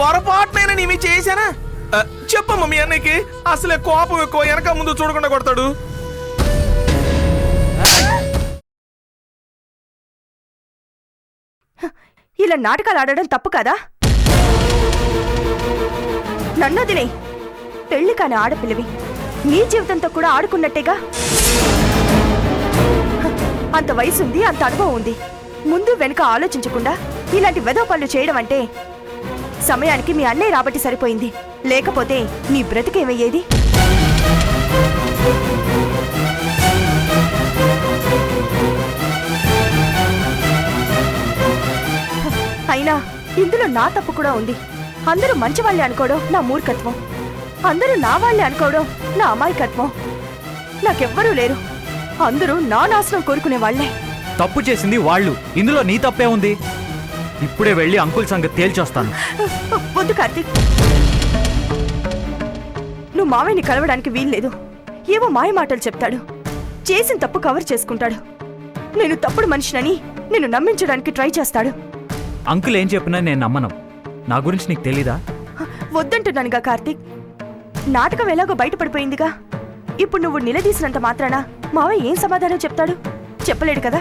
పొరపాటునైనా నీవి చేశానా? చెప్పమ్మా మీ అన్నయ్యకి. అసలే కోపం ఎక్కువ, వెనక ముందు చూడకుండా కొడతాడు. ఇలా నాటకాలు ఆడడం తప్పు కదా? నన్నదినే, పెళ్లి కాని ఆడపిల్లవి, నీ జీవితంతో కూడా ఆడుకున్నట్టేగా. అంత వయసుంది, అంత అనుభవం ఉంది. ముందు వెనుక ఆలోచించకుండా ఇలాంటి వెధవ పనులు చేయడం అంటే సమయానికి మీ అన్నయ్య రాబట్టి సరిపోయింది. లేకపోతే నీ బ్రతికేమయ్యేది? అయినా ఇందులో నా తప్పు కూడా ఉంది. అందరూ మంచి వాళ్ళే అనుకోవడం నా మూర్ఖత్వం, అందరూ నా వాళ్ళే అనుకోవడం నా అమాయకత్వం. నాకెవ్వరూ లేరు, అందరూ నా నాశనం కోరుకునే వాళ్లే. తప్పు చేసింది వాళ్ళు, ఇందులో నీ తప్పే ఉంది. ఇప్పుడే వెళ్ళి అంకుల్ సంగతి తేల్చొస్తాను. వద్దు కార్తీక్, నువ్వు మావయ్యని కలవడానికి వీల్లేదు. ఏవో మాయ మాటలు చెప్తాడు, చేసిన తప్పు కవర్ చేసుకుంటాడు. నేను తప్పుడు మనిషినని నిన్ను నమ్మించడానికి ట్రై చేస్తాడు. అంకుల్ ఏం చెప్పినా నేను నమ్మను. నా గురించి నీకు తెలీదా? వద్దంటున్నానుగా కార్తీక్. నాటకం ఎలాగో బయటపడిపోయిందిగా. ఇప్పుడు నువ్వు నిలదీసినంత మాత్రాన మావయ్య ఏం సమాధానం చెప్తాడు? చెప్పలేడు కదా.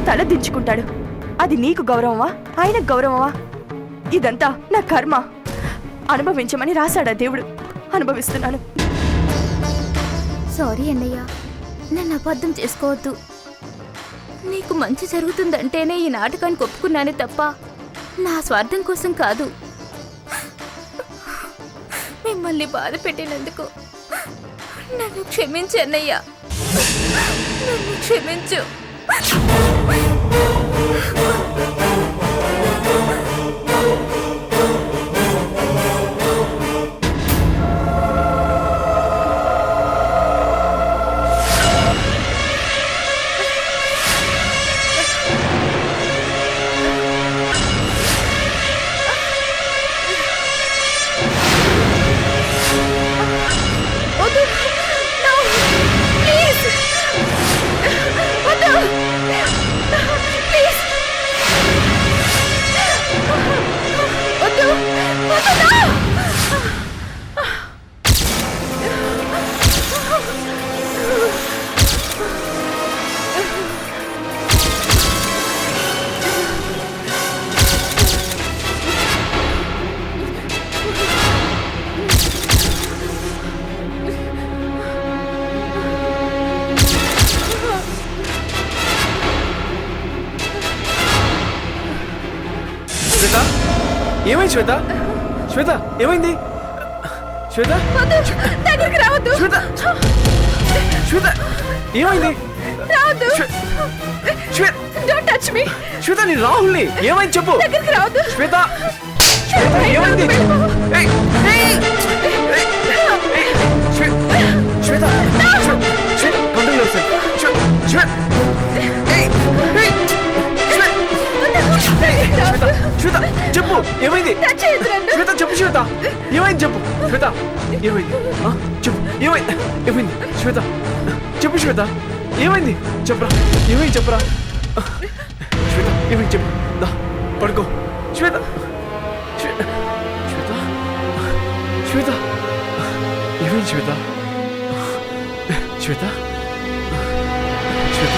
తల దించుకుంటాడు. అది నీకు గౌరవమా, ఆయనకు గౌరవమా? ఇదంతా నా కర్మ. అనుభవించమని రాశాడా దేవుడు, అనుభవిస్తున్నాను. సారీ అన్నయ్య, నన్ను అబద్ధం చేసుకోవద్దు. నీకు మంచి జరుగుతుందంటేనే ఈ నాటకానికి ఒప్పుకున్నానే తప్ప నా స్వార్థం కోసం కాదు. మిమ్మల్ని బాధ పెట్టినందుకు నన్ను క్షమించు అన్నయ్య, నన్ను క్షమించు. ఏమైంది శ్వేత? శ్వేత ఏమైంది? శ్వేత దగ్గరికి రావద్దు. శ్వేత శ్వేత ఏమైంది? రావద్దు. శ్వేత డోంట్ టచ్ మీ. శ్వేత నీ రాహుల్ని, ఏమైంది చెప్పు. దగ్గరికి రావద్దు. శ్వేత శ్వేత ఏమైంది? శ్వేత కంట్రోల్ శ్వేత శ్వేత చెప్పు ఏమైంది? శ్వేత చెప్పు. శ్వేత ఏమైంది చెప్పు. శ్వేత ఏమైంది? చెప్పు ఏమైంది? ఏమైంది శ్వేత? చెప్పు శ్వేత ఏమైంది? చెప్పరా, ఏమైంది చెప్పరా. శ్వేత ఏమైంది చెప్పు. దా పడుకో. శ్వేత శ్వేత శ్వేత ఏమైంది శ్వేత? శ్వేత శ్వేత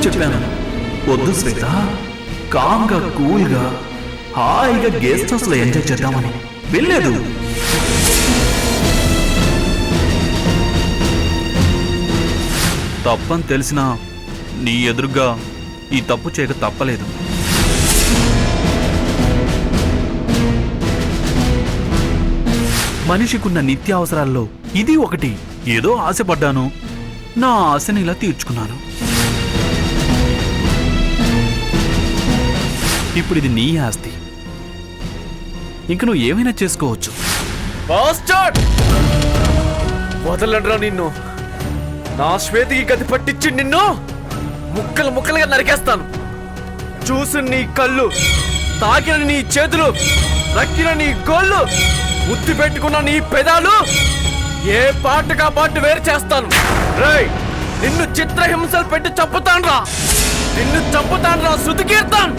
చెప్పాను వద్దు శ్వేత, కామ్గా కూల్గా హాయిగా గెస్ట్ హౌస్ లో ఎంజాయ్ చేద్దామని. వెళ్ళలేదు. తప్పని తెలిసినా నీ ఎదురుగా ఈ తప్పు చేయక తప్పలేదు. మనిషికున్న నిత్యావసరాల్లో ఇది ఒకటి. ఏదో ఆశపడ్డాను, నా ఆశని ఇలా తీర్చుకున్నాను. ఇప్పుడు ఇది నీ ఆస్తి, ఇంక నువ్వు ఏమైనా చేసుకోవచ్చు. బాస్టర్డ్! వదలడ్రా నిన్ను. నా శ్వేతకి గది పట్టించి నిన్ను ముక్కలు ముక్కలుగా నరికేస్తాను. చూసిన నీ కళ్ళు, తాకిన నీ చేతులు, నక్కిన నీ గోళ్ళు, ముద్దు పెట్టుకున్న నీ పెదాలు ఏ పాటగా పాటు వేరు చేస్తాను. రేయ్, నిన్ను చిత్రహింసలు పెట్టి చంపుతాన్రా, నిన్ను చంపుతాన్రా శృతి కీర్తన్.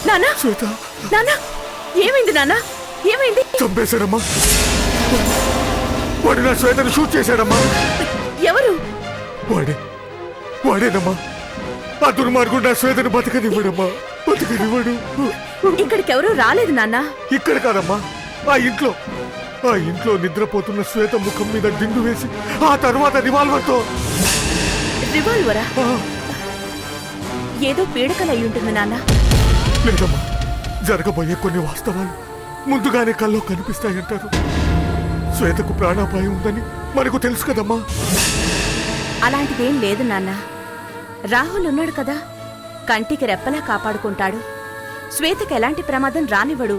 నానా నానా ఏమైంది నానా ఏమైంది? చంపేశాడమ్మా. వాడు నా శ్వేతను షూట్ చేశాడమ్మా. ఎవరు? వాడేనమ్మా. ఆ దుర్మార్గుడు నా శ్వేతను బతకనివ్వడమ్మా. బతకనివ్వడు. ఇక్కడికి ఎవరు రాలేదు నాన్నా. ఇక్కడ కాదమ్మా, ఆ ఇంట్లో నిద్రపోతున్న శ్వేత ముఖం మీద దిండు వేసి ఆ తర్వాత రివాల్వర్తో. రివాల్వరా? ఏదో పీడకలై ఉంటుంది నాన్న. లేదమ్మా, జరగబోయే కొన్ని వాస్తవాలు ముందుగానే కల్లో కనిపిస్తాయంటారు. శ్వేతకు ప్రాణాపాయం ఉందని మనకు తెలుసు కదమ్మా. అలాంటిదేం లేదు నాన్న. రాహుల్ ఉన్నాడు కదా, కంటికి రెప్పలా కాపాడుకుంటాడు. శ్వేతకు ఎలాంటి ప్రమాదం రానివ్వడు.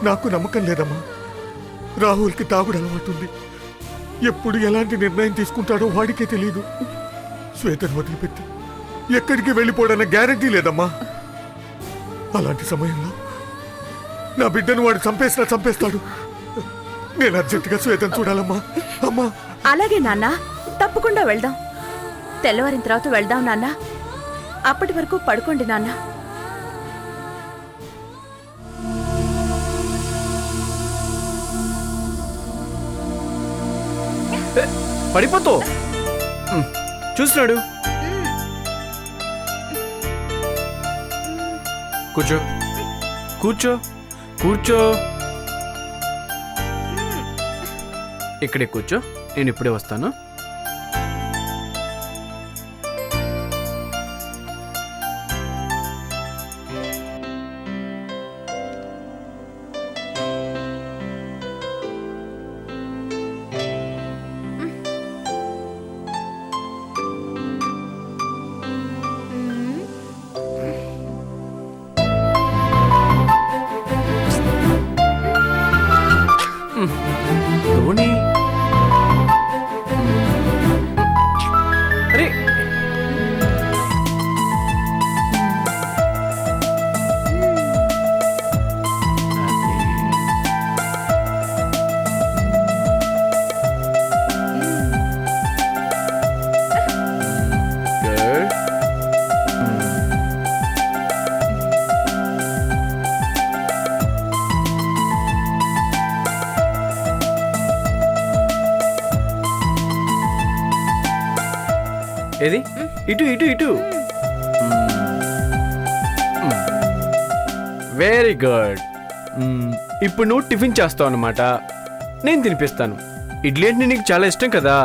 నాకు నమ్మకం లేదమ్మా. రాహుల్కి తాగుడు అలవాటుంది. ఎప్పుడు ఎలాంటి నిర్ణయం తీసుకుంటాడో వాడికే తెలియదు. శ్వేతను వదిలిపెట్టి ఎక్కడికి వెళ్ళిపోడన్న గ్యారంటీ లేదమ్మా. అలాంటి సమయంలో నా బిడ్డను వాడు చంపేస్తాడు. నేను అర్జెంటుగా శ్వేతను చూడాలమ్మా. అమ్మా. అలాగే నాన్న, తప్పకుండా వెళ్దాం. తెల్లవారిన తర్వాత వెళ్దాం నాన్న. అప్పటి వరకు పడుకోండి నాన్న. పడిపోతావు. చూస్తున్నాడు. కూర్చో కూర్చో కూర్చో. ఇక్కడే కూర్చో, నేను ఇప్పుడే వస్తాను. ధోని, అరే ఏది ఇటు ఇటు ఇటు. Very good. ఇప్పుడు నువ్వు టిఫిన్ చేస్తావు అన్నమాట, నేను తినిపిస్తాను. ఇడ్లీ అంటే నీకు చాలా ఇష్టం కదా.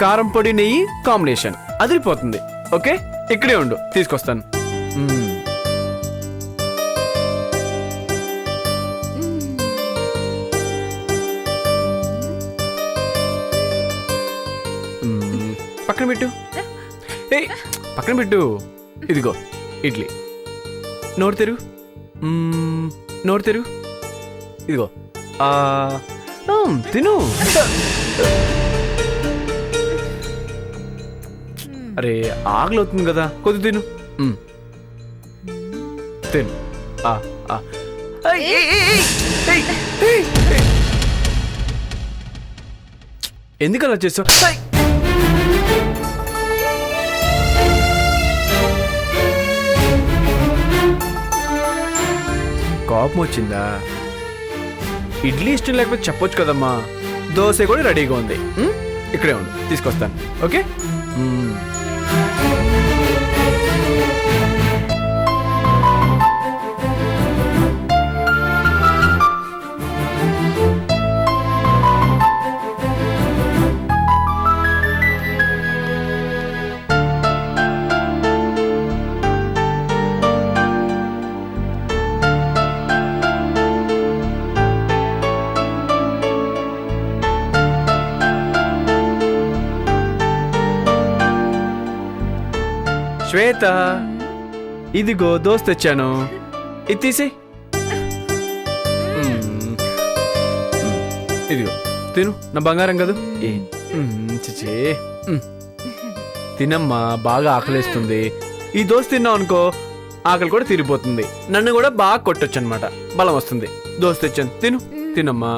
కారం పొడి నెయ్యి కాంబినేషన్ అదిరిపోతుంది. ఓకే, ఇక్కడే ఉండు, తీసుకొస్తాను. పక్కన పెట్టు. పక్కన పెట్టు. ఇదిగో ఇడ్లీ. నోరు తెరు. నోరు తెరు. ఇదిగో తిను. అరే ఆకలి అవుతుంది కదా, కొద్ది తిను. తిను. ఎందుకు అలా చేస్తావు? కోపం వచ్చిందా? ఇడ్లీ ఇష్టం లేకపోతే చెప్పొచ్చు కదమ్మా. దోశ కూడా రెడీగా ఉంది, ఇక్కడే ఉండు, తీసుకొస్తాను. ఓకే. శ్వేత, ఇదిగో దోశ తెచ్చాను, ఇది తీసి. ఇదిగో తిను, నా బంగారం కదా. చిచే, తినమ్మా, బాగా ఆకలిస్తుంది. ఈ దోశ తిన్నావు అనుకో, ఆకలి కూడా తీరిపోతుంది. నన్ను కూడా బాగా కొట్టొచ్చు అనమాట, బలం వస్తుంది. దోశ తెచ్చాను, తిను. తినమ్మా.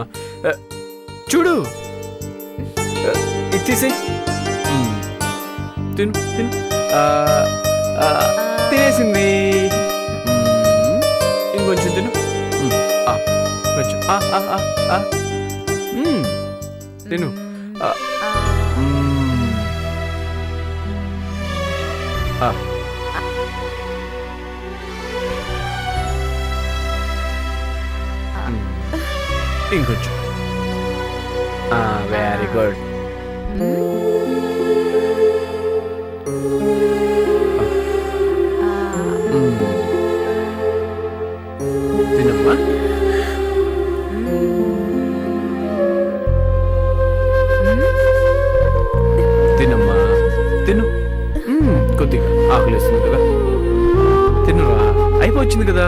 చూడు, ఇది తీసి. తిను తిను. తినేసింది. ఇంకొంచెం తిను. కొంచెం తిను. ఇంకొంచెం. Very good. తినమ్మా. తినమ్మా, తిను. కొద్దిగా ఆకలిస్తుంది కదా, తినురా. అయిపోయింది కదా.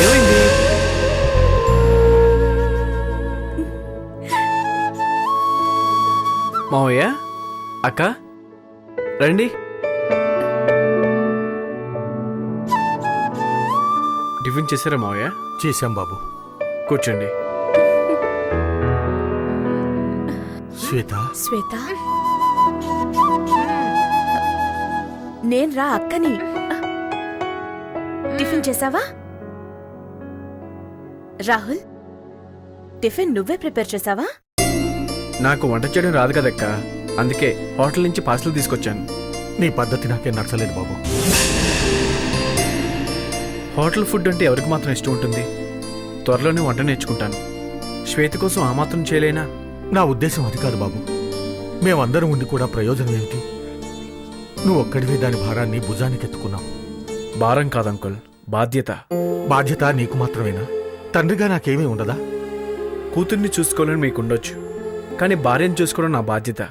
ఏమైంది? మావయ్య, అక్క, రండి. టిఫిన్ చేశారా మావయ్య? చేశాం బాబు. కూర్చోండి. శ్వేత, శ్వేత, నేను రా అక్కని. టిఫిన్ చేసావా? రాహుల్, టిఫిన్ నువ్వే ప్రిపేర్ చేసావా? నాకు వంట చేయడం రాదు కదక్క, అందుకే హోటల్ నుంచి పార్సల్ తీసుకొచ్చాను. నీ పద్ధతి నాకేం నచ్చలేదు బాబు. హోటల్ ఫుడ్ అంటే ఎవరికి మాత్రం ఇష్టం ఉంటుంది? త్వరలోనే వంట నేర్చుకుంటాను. శ్వేత కోసం ఆ మాత్రం చేయలేనా? నా ఉద్దేశం అది కాదు బాబు. మేమందరం ఉండి కూడా ప్రయోజనం ఏమిటి? నువ్వు ఒక్కడివే దాని భారాన్ని భుజానికి ఎత్తుకున్నావు. భారం కాదు అంకుల్, బాధ్యత. బాధ్యత నీకు మాత్రమేనా? తండ్రిగా నాకేమీ ఉండదా? కూతుర్ని చూసుకోవాలని మీకుండొచ్చు, కానీ భార్యను చూసుకోవడం నా బాధ్యత.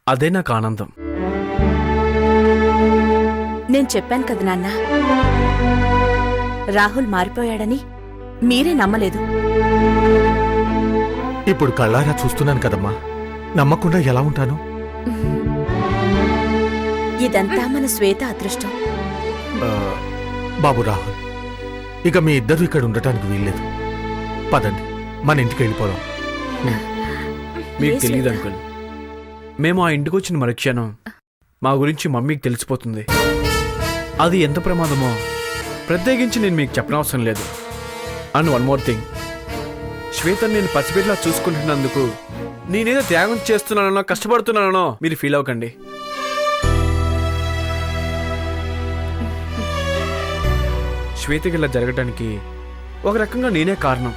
అదే నాకు ఆనందం. నేను చెప్పాను కదా నాన్న, రాహుల్ మారిపోయాడని. మీరే నమ్మలేదు. ఇప్పుడు కళ్ళారా చూస్తున్నాను కదమ్మా, నమ్మకుండా ఎలా ఉంటాను? ఇదంతా మన శ్వేత అదృష్టం. బాబు రాహుల్, ఇక మీ ఇద్దరు ఇక్కడ ఉండటానికి వీల్లేదు. పదండి, మన ఇంటికి వెళ్ళిపోదాం. మీకు తెలియదు అంకుల్, మేము ఆ ఇంటికి వచ్చిన మరుక్షణం మా గురించి మమ్మీకి తెలిసిపోతుంది. అది ఎంత ప్రమాదమో ప్రత్యేకించి నేను మీకు చెప్పనవసరం లేదు. అండ్ వన్ మోర్ థింగ్, శ్వేతను నేను పసిబిడ్డలా చూసుకుంటున్నందుకు నేనేదో త్యాగం చేస్తున్నానో కష్టపడుతున్నానో మీరు ఫీల్ అవ్వకండి. శ్వేతకి ఇలా జరగటానికి ఒక రకంగా నేనే కారణం.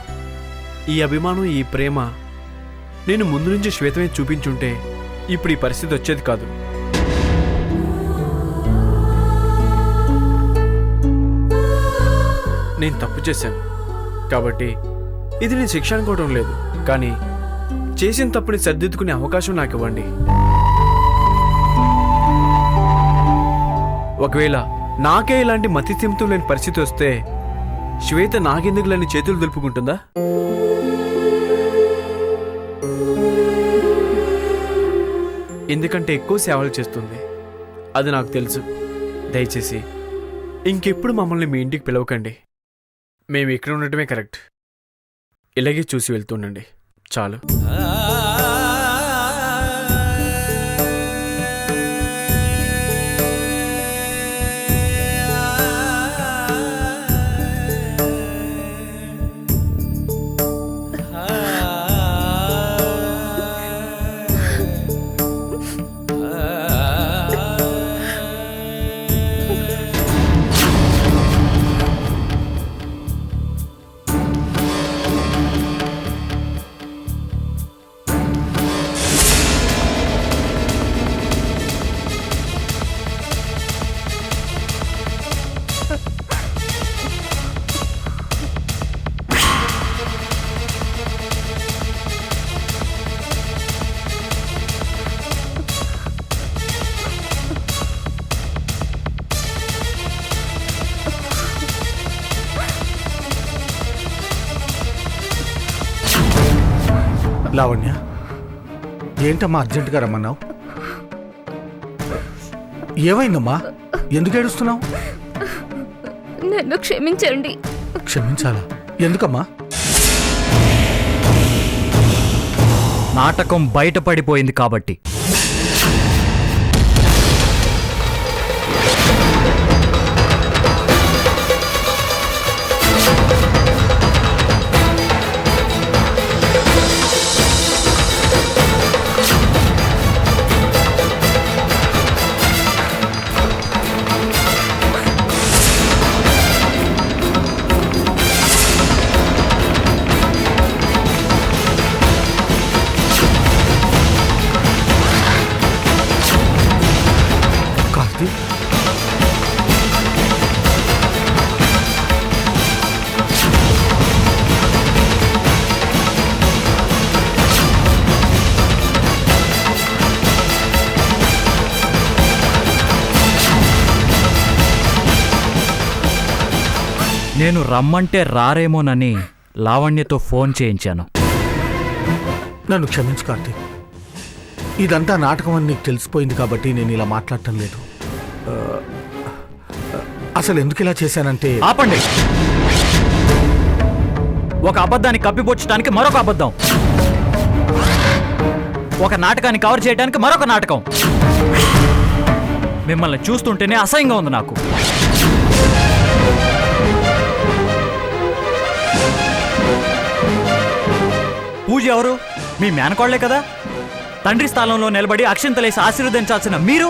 ఈ అభిమానం, ఈ ప్రేమ నేను ముందు నుంచి శ్వేతమే చూపించుంటే ఇప్పుడు ఈ పరిస్థితి వచ్చేది కాదు. నేను తప్పు చేశాను కాబట్టి ఇది నేను శిక్ష అనుకోవడం లేదు, కానీ చేసిన తప్పుని సరిదిద్దుకునే అవకాశం నాకు ఇవ్వండి. ఒకవేళ నాకే ఇలాంటి మతిస్థిమితం లేని పరిస్థితి వస్తే శ్వేత నాకెందుకు లేని చేతులు దులుపుకుంటుందా? ఎందుకంటే ఎక్కువ సేవలు చేస్తుంది, అది నాకు తెలుసు. దయచేసి ఇంకెప్పుడు మమ్మల్ని మీ ఇంటికి పిలవకండి. మేము ఇక్కడ ఉండటమే కరెక్ట్. ఇలాగే చూసి వెళ్తుండండి చాలు. లావణ్య, ఏంటమ్మా అర్జెంటుగా రమ్మన్నావు? ఏమైందమ్మా? ఎందుకు ఏడుస్తున్నావు? నన్ను క్షమించండి. క్షమించాలా? ఎందుకమ్మా? నాటకం బయటపడిపోయింది కాబట్టి. నేను రమ్మంటే రారేమోనని లావణ్యతో ఫోన్ చేయించాను. నన్ను క్షమించు కార్తీక్. ఇదంతా నాటకం అని నీకు తెలిసిపోయింది కాబట్టి నేను ఇలా మాట్లాడటం లేదు. అసలు ఎందుకు ఇలా చేశానంటే... ఆపండి. ఒక అబద్ధాన్ని కప్పిపుచ్చడానికి మరొక అబద్ధం, ఒక నాటకాన్ని కవర్ చేయడానికి మరొక నాటకం. మిమ్మల్ని చూస్తుంటేనే అసహ్యంగా ఉంది నాకు. పూజ ఎవరు? మీ మేనకోళ్లే కదా. తండ్రి స్థానంలో నిలబడి అక్షింతలేసి ఆశీర్వదించాల్సిన మీరు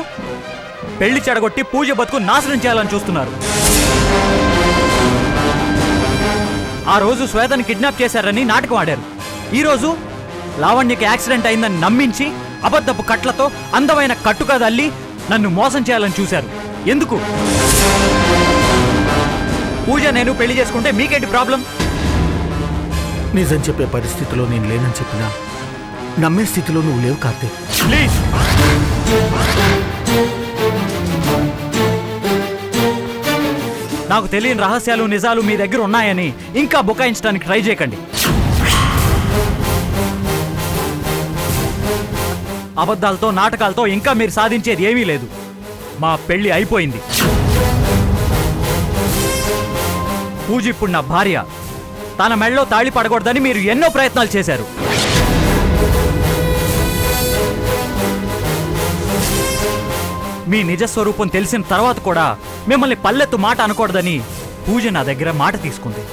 పెళ్లి చెడగొట్టి పూజ బతుకు నాశనం చేయాలని చూస్తున్నారు. ఆ రోజు శ్వేతని కిడ్నాప్ చేశారని నాటకం ఆడారు. ఈరోజు లావణ్యకి యాక్సిడెంట్ అయిందని నమ్మించి అబద్ధపు కట్లతో అందమైన కట్టుకథ అల్లి నన్ను మోసం చేయాలని చూశారు. ఎందుకు? పూజ నేను పెళ్లి చేసుకుంటే మీకేంటి ప్రాబ్లం? నిజం చెప్పే పరిస్థితిలో నేను లేనని చెప్పినా నమ్మే స్థితిలో నువ్వు లేవు కార్తీక్. ప్లీజ్. నాకు తెలియని రహస్యాలు నిజాలు మీ దగ్గర ఉన్నాయని ఇంకా బుకాయించడానికి ట్రై చేయకండి. అబద్ధాలతో నాటకాలతో ఇంకా మీరు సాధించేది ఏమీ లేదు. మా పెళ్లి అయిపోయింది. పూజ ఇప్పుడు నా భార్య. తన మెళ్ళలో తాళి పడకూడదని మీరు ఎన్నో ప్రయత్నాలు చేశారు. మీ నిజస్వరూపం తెలిసిన తర్వాత కూడా మిమ్మల్ని పల్లెత్తు మాట అనకూడదని పూజ నా దగ్గర మాట తీసుకుంది.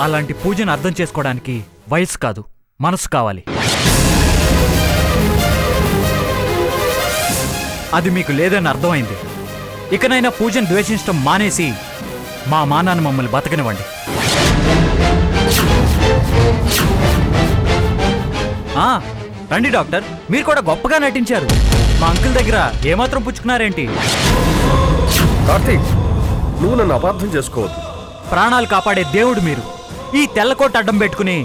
అలాంటి పూజను అర్థం చేసుకోవడానికి వయసు కాదు, మనసు కావాలి. అది మీకు లేదని అర్థమైంది. ఇకనైనా పూజను ద్వేషించడం మానేసి మా మానాన్ని మమ్మల్ని బతకనివ్వండి. రండి డాక్టర్, మీరు కూడా గొప్పగా నటించారు. మా అంకుల్ దగ్గర ఏమాత్రం పుచ్చుకున్నారేంటి? కార్తీక్, నువ్వు నన్ను అపార్థం చేసుకోవద్దు. ప్రాణాలు కాపాడే దేవుడు మీరు. ఈ తెల్లకోట అడ్డం పెట్టుకుని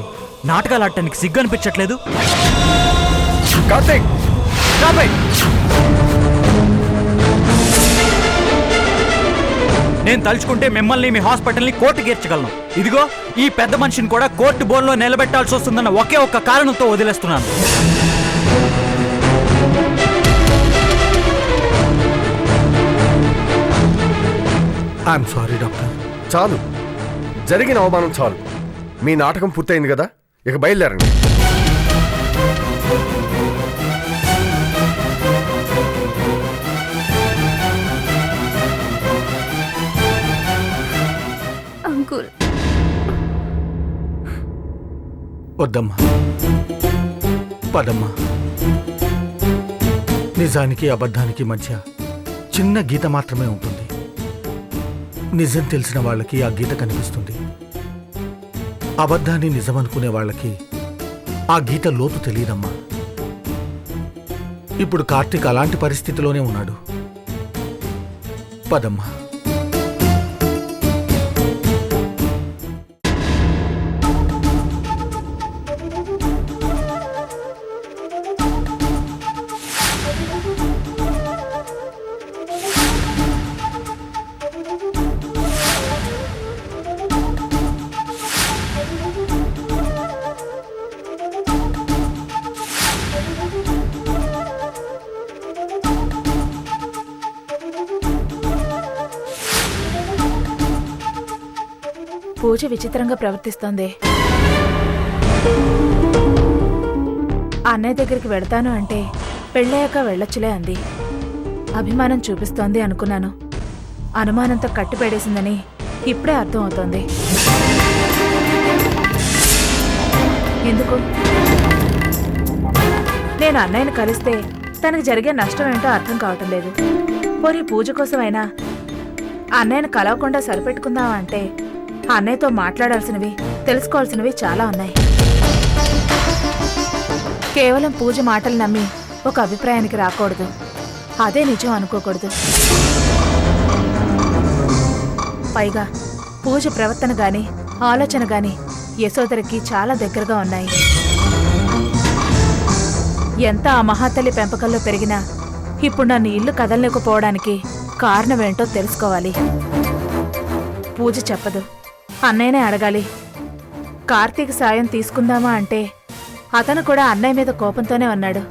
నాటకాలు ఆడటానికి సిగ్గు అనిపించట్లేదు? కార్తీక్, నేను తలుచుకుంటే మిమ్మల్ని మీ హాస్పిటల్ని కోర్టు గీర్చగలను. ఇదిగో ఈ పెద్ద మనిషిని కూడా కోర్టు బోన్లో నిలబెట్టాల్సి వస్తుందన్న ఒకే ఒక్క కారణంతో వదిలేస్తున్నాను. I'm sorry doctor. చాలు, జరిగిన అవమానం చాలు. మీ నాటకం పూర్తయింది కదా, ఇక బయలుదేరండి. అంకుల్, వద్దమ్మా, పదమ్మా. నిజానికి అబద్ధానికి మధ్య చిన్న గీత మాత్రమే ఉంటుంది. నిజం తెలిసిన వాళ్ళకి ఆ గీత కనిపిస్తుంది. అబద్ధాన్ని నిజమనుకునే వాళ్ళకి ఆ గీత లోతు తెలియదమ్మా. ఇప్పుడు కార్తీక్ అలాంటి పరిస్థితిలోనే ఉన్నాడు. పదమ్మా. పూజ విచిత్రంగా ప్రవర్తిస్తోంది. అన్నయ్య దగ్గరికి వెడతాను అంటే పెళ్ళయ్యాక వెళ్ళొచ్చులే అంది. అభిమానం చూపిస్తోంది అనుకున్నాను. అనుమానంతో కట్టిపెడేసిందని ఇప్పుడే అర్థం అవుతోంది. ఎందుకు? నేను అన్నయ్యను కలిస్తే తనకు జరిగే నష్టం ఏంటో అర్థం కావటం లేదు. పోనీ పూజ కోసమైనా అన్నయ్యను కలవకుండా సరిపెట్టుకుందామా అంటే అన్నయ్యతో మాట్లాడాల్సినవి, తెలుసుకోవాల్సినవి చాలా ఉన్నాయి. కేవలం పూజ మాటలు నమ్మి ఒక అభిప్రాయానికి రాకూడదు. అదే నిజం అనుకోకూడదు. పైగా పూజ ప్రవర్తన గాని ఆలోచన గాని యశోదరికి చాలా దగ్గరగా ఉన్నాయి. ఎంత ఆ మహాతల్లి పెంపకంలో పెరిగినా ఇప్పుడు నన్ను ఇల్లు కదలలేకపోవడానికి కారణమేంటో తెలుసుకోవాలి. పూజ చెప్పదు. అన్నయ్యనే అడగాలి. కార్తీక్ సాయం తీసుకుందామా అంటే అతను కూడా అన్నయ్య మీద కోపంతోనే ఉన్నాడు.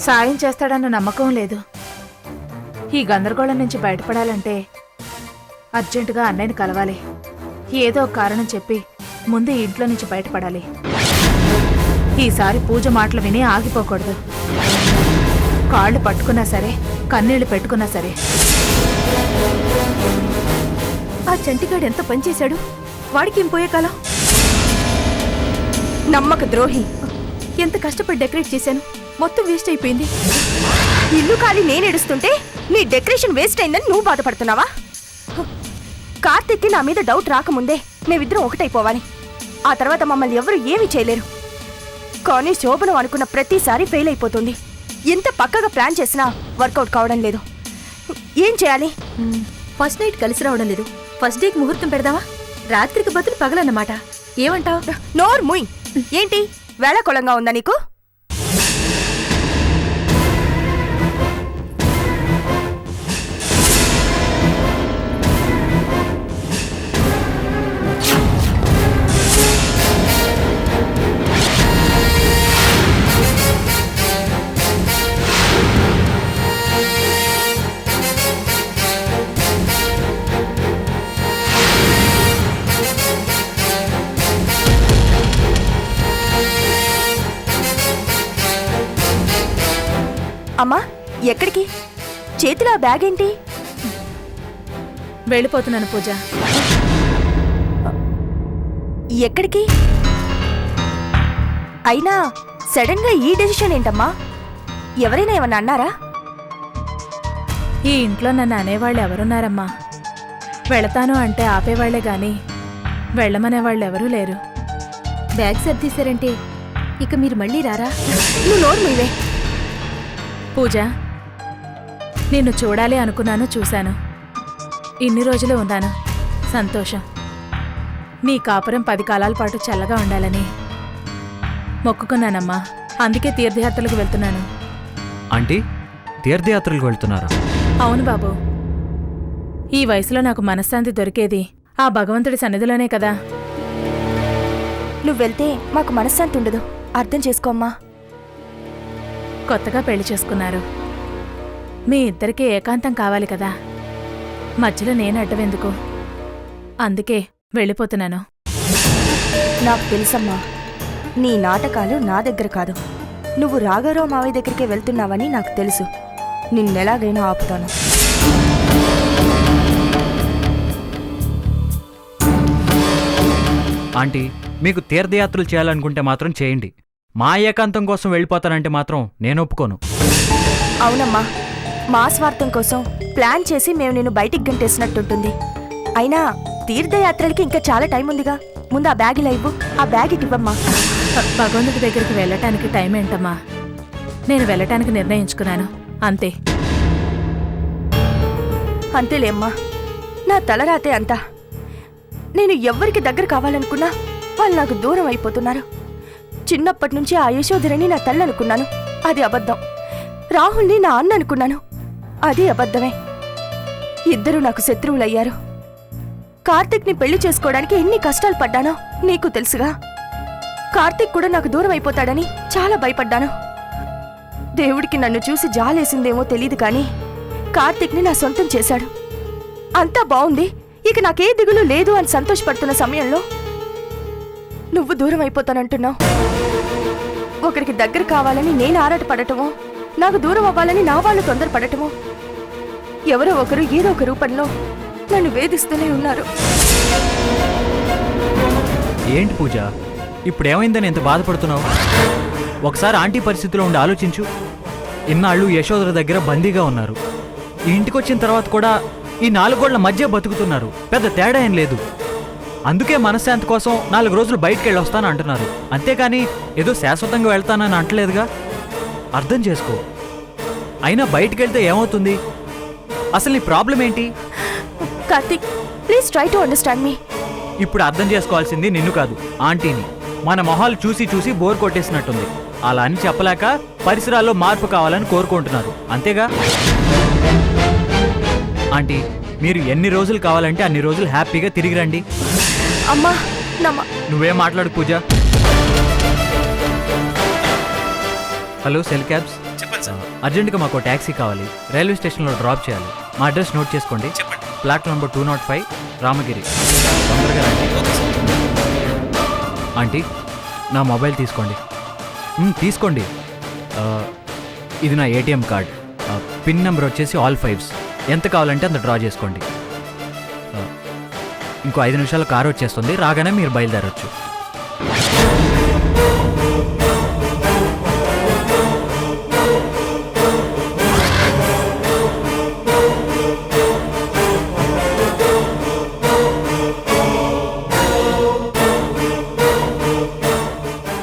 సాయం చేస్తాడన్న నమ్మకం లేదు. ఈ గందరగోళం నుంచి బయటపడాలంటే అర్జెంటుగా అన్నయ్యని కలవాలి. ఏదో ఒక కారణం చెప్పి ముందు ఈ ఇంట్లో నుంచి బయటపడాలి. ఈసారి పూజ మాటలు విని ఆగిపోకూడదు. కాళ్ళు పట్టుకున్నా సరే, కన్నీళ్లు పెట్టుకున్నా సరే. ఆ చంటిగాడు ఎంత పనిచేశాడు, వాడికి ఏం పోయే కాలం. నమ్మక ద్రోహి. ఎంత కష్టపడి డెకరేట్ చేశాను, మొత్తం వేస్ట్ అయిపోయింది. ఇల్లు ఖాళీ నేను ఏడుస్తుంటే నీ డెకరేషన్ వేస్ట్ అయిందని నువ్వు బాధపడుతున్నావా? కార్తీక్కి నా మీద డౌట్ రాకముందే మేమిద్దరం ఒకటైపోవాలి. ఆ తర్వాత మమ్మల్ని ఎవరు ఏమీ చేయలేరు. కానీ శోభనం అనుకున్న ప్రతిసారి ఫెయిల్ అయిపోతుంది. ఎంత పక్కగా ప్లాన్ చేసినా వర్కౌట్ కావడం లేదు. ఏం చేయాలి? ఫస్ట్ నైట్ కలిసి రావడం లేదు. ఫస్ట్ డేకి ముహూర్తం పెడదావా? రాత్రికి బదులు పగలన్నమాట. ఏమంటావ్? నోర్ ముయ్. ఏంటి వేళాకోళంగా ఉందా నీకు? అమ్మా, ఎక్కడికి? చేతిలో ఆ బ్యాగ్ ఏంటి? వెళ్ళిపోతున్నాను పూజ. ఎక్కడికి? అయినా సడన్ గా ఈ డెసిషన్ ఏంటమ్మా? ఎవరైనా ఏమన్నా అన్నారా? ఈ ఇంట్లో నన్ను అనేవాళ్ళు ఎవరున్నారమ్మా? వెళతాను అంటే ఆపేవాళ్లే గాని వెళ్ళమనేవాళ్ళు ఎవరూ లేరు. బ్యాగ్ సర్దీశారంటే ఇక మీరు మళ్ళీ రారా? నువ్వు నోరు మీవే. పూజ, నిన్ను చూడాలి అనుకున్నాను, చూశాను. ఇన్ని రోజులు ఉన్నాను. సంతోషం. నీ కాపురం 10 కాలాల పాటు చల్లగా ఉండాలని మొక్కుకున్నానమ్మా. అందుకే తీర్థయాత్రలకు వెళ్తున్నాను. ఆంటీ, తీర్థయాత్రలకు వెళ్తున్నారా? అవును బాబు. ఈ వయసులో నాకు మనశ్శాంతి దొరికేది ఆ భగవంతుడి సన్నిధిలోనే కదా. నువ్వు వెళ్తే మాకు మనశ్శాంతి ఉండదు, అర్థం చేసుకోమ్మా. కొత్తగా పెళ్లి చేసుకున్నారు. మీ ఇద్దరికీ ఏకాంతం కావాలి కదా. మధ్యలో నేను అడ్డవెందుకు? అందుకే వెళ్ళిపోతున్నాను. నాకు తెలుసమ్మా, నీ నాటకాలు నా దగ్గర కాదు. నువ్వు రాఘవరావు మావయ్య దగ్గరికే వెళ్తున్నావని నాకు తెలుసు. నిన్నెలాగైనా ఆపుతాను. ఆంటీ, మీకు తీర్థయాత్రలు చేయాలనుకుంటే మాత్రం చేయండి. మా ఏకాంతం కోసం వెళ్ళిపోతానంటే మాత్రం నేను ఒప్పుకోను. అవునమ్మా, మా స్వార్థం కోసం ప్లాన్ చేసి మేము నిన్ను బయటికి గంటేసినట్టుంటుంది. అయినా తీర్థయాత్రలకి ఇంకా చాలా టైం ఉందిగా. ముందు ఆ బ్యాగ్ ఇలా ఇవ్వు. ఆ బ్యాగ్ ఇవ్వమ్మా. భగవంతుడి దగ్గరికి వెళ్ళటానికి టైం ఏంటమ్మా? నేను వెళ్ళటానికి నిర్ణయించుకున్నాను, అంతే. అంతేలేమ్మా, నా తలరాతే అంతా. నేను ఎవ్వరికి దగ్గర కావాలనుకున్నా వాళ్ళు నాకు దూరం అయిపోతున్నారు. చిన్నప్పటి నుంచి ఆ యశోధరని నా తల్లి అనుకున్నాను, అది అబద్ధం. రాహుల్ని నా అన్న అనుకున్నాను, అది అబద్ధమే. ఇద్దరూ నాకు శత్రువులయ్యారు. కార్తీక్ని పెళ్లి చేసుకోవడానికి ఎన్ని కష్టాలు పడ్డానో నీకు తెలుసుగా. కార్తీక్ కూడా నాకు దూరం అయిపోతాడని చాలా భయపడ్డాను. దేవుడికి నన్ను చూసి జాలేసిందేమో తెలీదు కానీ కార్తీక్ని నా సొంతం చేశాడు. అంతా బావుంది, ఇక నాకే దిగులు లేదు అని సంతోషపడుతున్న సమయంలో నువ్వు దూరం అయిపోతానంటున్నావు. ఒకరికి దగ్గర కావాలని నేను ఆరాటపడటమో, నాకు దూరం అవ్వాలని నా వాళ్ళు తొందరపడటమో, ఎవరో ఒకరు ఏదో ఒక రూపంలో నన్ను వేధిస్తూనే ఉన్నారు. ఏంటి పూజ, ఇప్పుడేమైందని ఎంత బాధపడుతున్నావు? ఒకసారి ఆంటీ పరిస్థితిలో ఉండి ఆలోచించు. ఇన్నాళ్ళు యశోధర దగ్గర బందీగా ఉన్నారు. ఈ ఇంటికొచ్చిన తర్వాత కూడా ఈ 4 గోళ్ల మధ్య బతుకుతున్నారు. పెద్ద తేడా ఏం లేదు. అందుకే మనశ్శాంతి కోసం 4 రోజులు బయటికి వెళ్ళి వస్తాను అంటున్నారు. అంతేకాని ఏదో శాశ్వతంగా వెళ్తానని అంటలేదుగా. అర్థం చేసుకో. అయినా బయటికి వెళ్తే ఏమవుతుంది? అసలు నీ ప్రాబ్లం ఏంటి? Karthik, please try to understand me. ఇప్పుడు అర్థం చేసుకోవాల్సింది నిన్ను కాదు, ఆంటీని. మన మొహాలు చూసి చూసి బోర్ కొట్టేసినట్టుంది. అలా అని చెప్పలేక పరిసరాల్లో మార్పు కావాలని కోరుకుంటున్నారు, అంతేగా? ఆంటీ, మీరు ఎన్ని రోజులు కావాలంటే అన్ని రోజులు హ్యాపీగా తిరిగి రండి. అమ్మా నువ్వేం మాట్లాడు పూజ. హలో సెల్ క్యాబ్స్, అర్జెంటుగా మాకు ట్యాక్సీ కావాలి. రైల్వే స్టేషన్లో డ్రాప్ చేయాలి. మా అడ్రస్ నోట్ చేసుకోండి. Platform number 205 Ramagiri. తొందరగా రండి. ఆంటీ నా మొబైల్ తీసుకోండి. తీసుకోండి. ఇది నా ఏటీఎం కార్డ్. పిన్ నెంబర్ వచ్చేసి ఆల్ 5s. ఎంత కావాలంటే అంత డ్రా చేసుకోండి. ఇంకో 5 నిమిషాలు కారు వచ్చేస్తుంది. రాగానే మీరు బయలుదేరొచ్చు.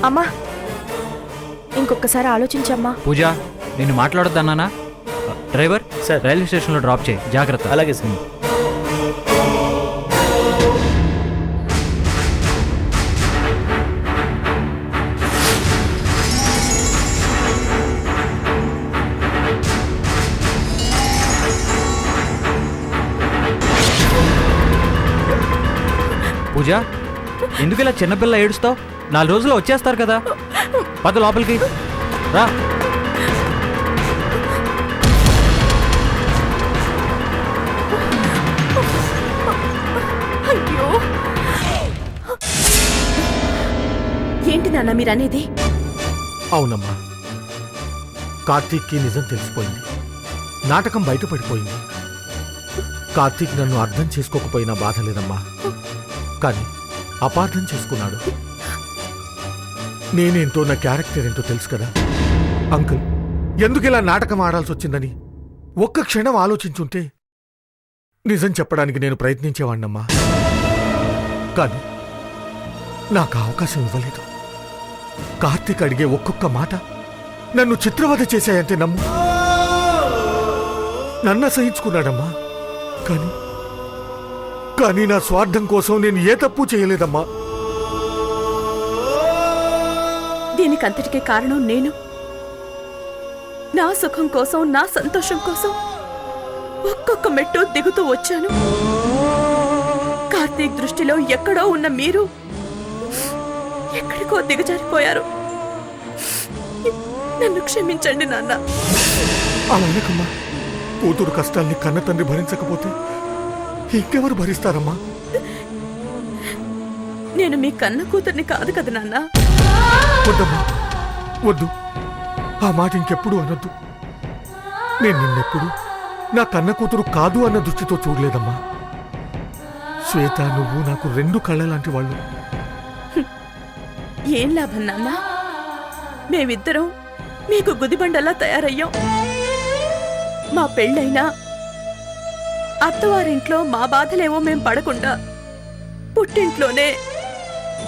అమ్మా ఇంకొకసారి ఆలోచించమ్మా. పూజ నేను మాట్లాడొద్దన్నానా? Driver sir. రైల్వే స్టేషన్లో డ్రాప్ చేయి. జాగ్రత్త. అలాగే సార్. పూజ ఎందుకు ఇలా చిన్నపిల్ల ఏడుస్తావు? 4 రోజుల్లో వచ్చేస్తారు కదా. పద లోపలికి రా. అయ్యో ఏంటి నాన్న మీరనేది? అవునమ్మా, కార్తీక్కి నిజం తెలిసిపోయింది. నాటకం బయటపడిపోయింది. కార్తీక్ నన్ను అర్థం చేసుకోకపోయినా బాధ లేదమ్మా, కానీ అపార్థం చేసుకున్నాడు. నేనేంటో, నా క్యారెక్టర్ ఏంటో తెలుసు కదా. అంకుల్ ఎందుకు ఇలా నాటకం ఆడాల్సి వచ్చిందని ఒక్క క్షణం ఆలోచించుంటే నిజం చెప్పడానికి నేను ప్రయత్నించేవాణ్ణమ్మా. కానీ నాకు అవకాశం ఇవ్వలేదు. కార్తీక్ అడిగే ఒక్కొక్క మాట నన్ను చిత్రవధ చేశాయంటే నమ్ము. నన్ను సహించుకున్నాడమ్మా. కానీ నా స్వార్థం కోసం నేను ఏ తప్పు చేయలేదమ్మా. దీనికంతటికే కారణం నేను. నా సుఖం కోసం, నా సంతోషం కోసం ఒక్కొక్క మెట్టు దిగుతూ వచ్చాను. కార్తీక్ దృష్టిలో ఎక్కడో ఉన్న మీరు ఎక్కడికో దిగజారిపోయారు. నన్ను క్షమించండి నాన్న. అలానకమ్మా, కూతురు కష్టాల్ని కన్న తండ్రి భరించకపోతే ఇంకెవరు భరిస్తారమ్మా? నేను మీ కన్న కూతుర్ని కాదు కదా నాన్న. వద్దమ్మా, వద్దు. ఆ మాట ఇంకెప్పుడు అనొద్దు. నేను నిన్నెప్పుడు నా కన్న కూతురు కాదు అన్న దృష్టితో చూడలేదమ్మా. శ్వేత, నువ్వు నాకు 2 కళ్ళ లాంటి వాళ్ళు. ఏం లాభం నాన్న? మేమిద్దరం మీకు గుదిబండలా తయారయ్యాం. మా పెళ్ళైనా అత్తవారింట్లో మా బాధలేవో మేం పడకుండా పుట్టింట్లోనే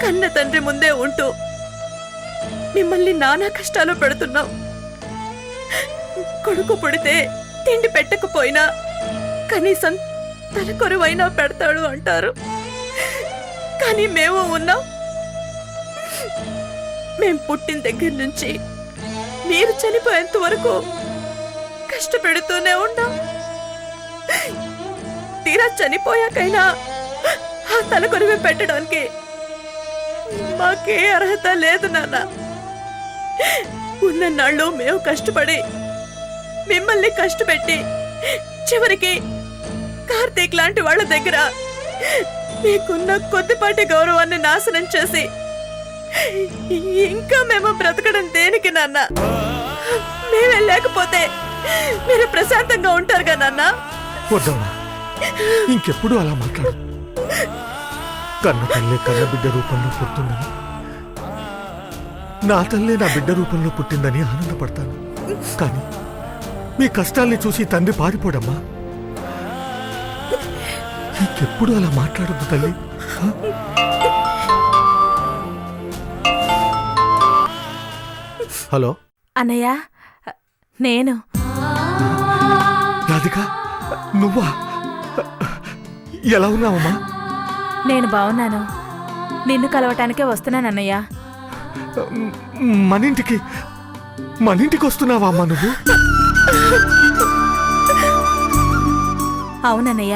కన్న తండ్రి ముందే ఉంటూ మిమ్మల్ని నానా కష్టాలు పెడుతున్నాం. కొడుకు పుడితే తిండి పెట్టకపోయినా కనీసం తలకొరువైనా పెడతాడు అంటారు. కానీ మేము ఉన్నాం. మేం పుట్టిన దగ్గర నుంచి మీరు చనిపోయేంత వరకు కష్టపెడుతూనే ఉన్నాం. తీరా చనిపోయాకైనా ఆ తలకొరివి పెట్టడానికి మాకే అర్హత లేదు నాన్న. ఉన్ననాళ్ళు మేము కష్టపడి మిమ్మల్ని కష్టపెట్టి చివరికి కార్తీక్ లాంటి వాళ్ళ దగ్గర మీకున్న కొద్దిపాటి గౌరవాన్ని నాశనం చేసి ఇంకా మేము బ్రతకడం దేనికి నాన్న? మేమే లేకపోతే మీరు ప్రశాంతంగా ఉంటారుగా నాన్న. వద్దమ్మా, ఇంకెప్పుడు అలా మాట్లాడు. కన్న తల్లే కన్న బిడ్డ రూపంలో పుట్టిందని, నా తల్లే నా బిడ్డ రూపంలో పుట్టిందని ఆనందపడతాను. కానీ మీ కష్టాల్ని చూసి తండ్రి పారిపోడమ్మా. ఇంకెప్పుడు అలా మాట్లాడద్దు తల్లి. హలో అన్నయ్య, నేను. రాధిక, నువ్వా? ఎలా ఉన్నావమ్మా? నేను బాగున్నాను. నిన్ను కలవటానికే వస్తున్నాను అన్నయ్య. మనింటికి వస్తున్నావా అమ్మా నువ్వు? అవునన్నయ్య,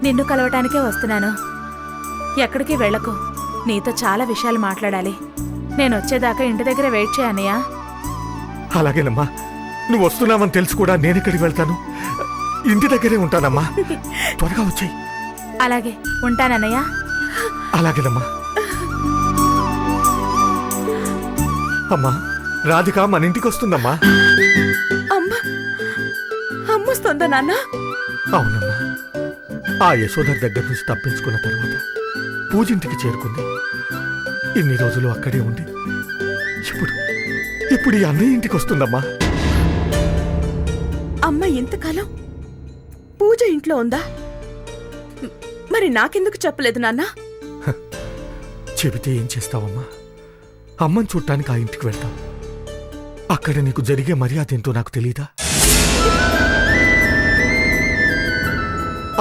నిన్ను కలవటానికే వస్తున్నాను. ఎక్కడికి వెళ్ళకు. నీతో చాలా విషయాలు మాట్లాడాలి. నేను వచ్చేదాకా ఇంటి దగ్గర వెయిట్ చేయనయ్య. అలాగేనమ్మా, నువ్వు వస్తున్నావని తెలుసు కూడా నేనెక్కడికి వెళ్తాను? ఇంటి దగ్గరే ఉంటానమ్మా. త్వరగా వచ్చేయి. అలాగే ఉంటానన్నయ్య. అలాగేనమ్మా. అమ్మా, రాధిక మన ఇంటికి వస్తుందమ్మా. అమ్మొస్తుందా నాన్న? అవునమ్మా. ఆ యశోధర్ దగ్గర నుంచి తప్పించుకున్న తర్వాత పూజింటికి చేరుకుంది. ఇన్ని రోజులు అక్కడే ఉండి ఇప్పుడు ఈ అన్నయ్య ఇంటికి వస్తుందమ్మా. అమ్మ ఇంతకాలం పూజ ఇంట్లో ఉందా? మరి నాకెందుకు చెప్పలేదు నాన్న? చెబితే ఏం చేస్తావమ్మా? అమ్మని చూడటానికి ఆ ఇంటికి వెళ్తాం. అక్కడ నీకు జరిగే మర్యాద ఏంటో నాకు తెలీదా?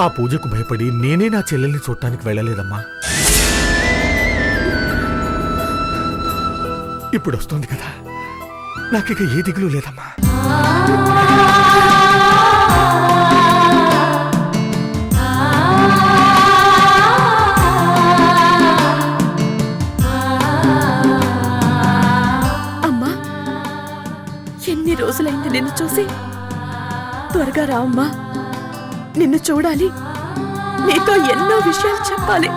ఆ పూజకు భయపడి నేనే నా చెల్లెల్ని చూడటానికి వెళ్ళలేదమ్మా. ఇప్పుడు వస్తోంది కదా, నాకిక ఏ దిగులు లేదమ్మా. అమ్మా, ఎన్ని రోజులైంది నిన్ను చూసి. త్వరగా రా అమ్మా, నిన్ను చూడాలి, నీతో ఎన్నో విషయాలు చెప్పాలి.